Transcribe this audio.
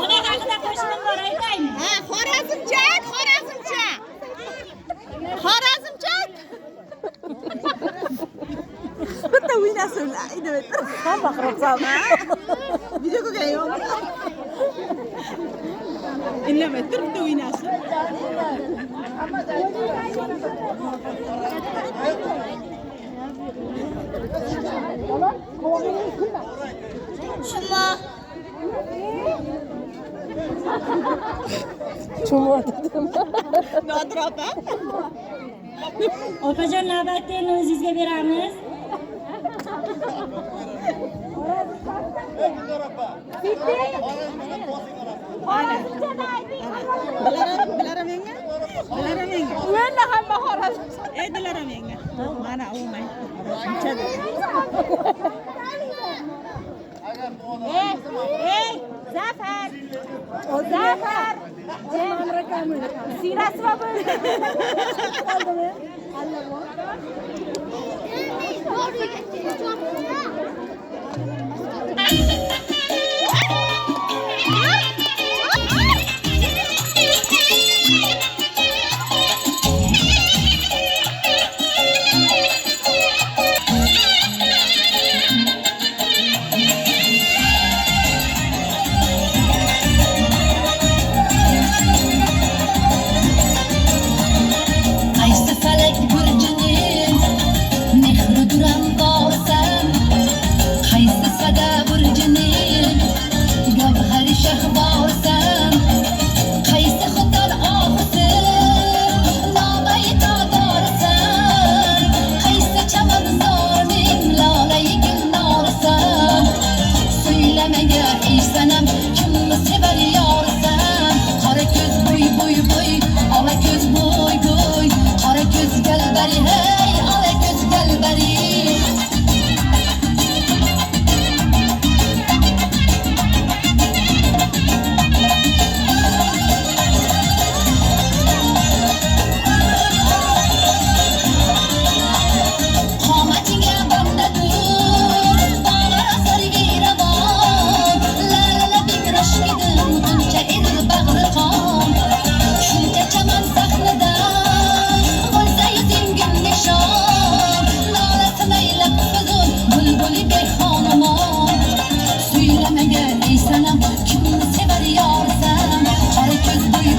Ona haqida qo'shiq bor aytaymi? Ha, Xorazmchak. Bitta o'ynasin, ayda bitta. Hamma qiribsan. Videoga qo'yaymi? Inlamay tur, bitta o'ynasin. Chuma dedim. Nodir opa. Opajon navbatda endi o'zingizga beramiz. Bilaram menga. Menda hamma Xorazm. Dilaram menga. Mana olmay. Shunchadi. Zafar. Zafar. Sirasi va bo'ldi. Qoldimi? Kimni sevar yorsam, qora ko'z bo'y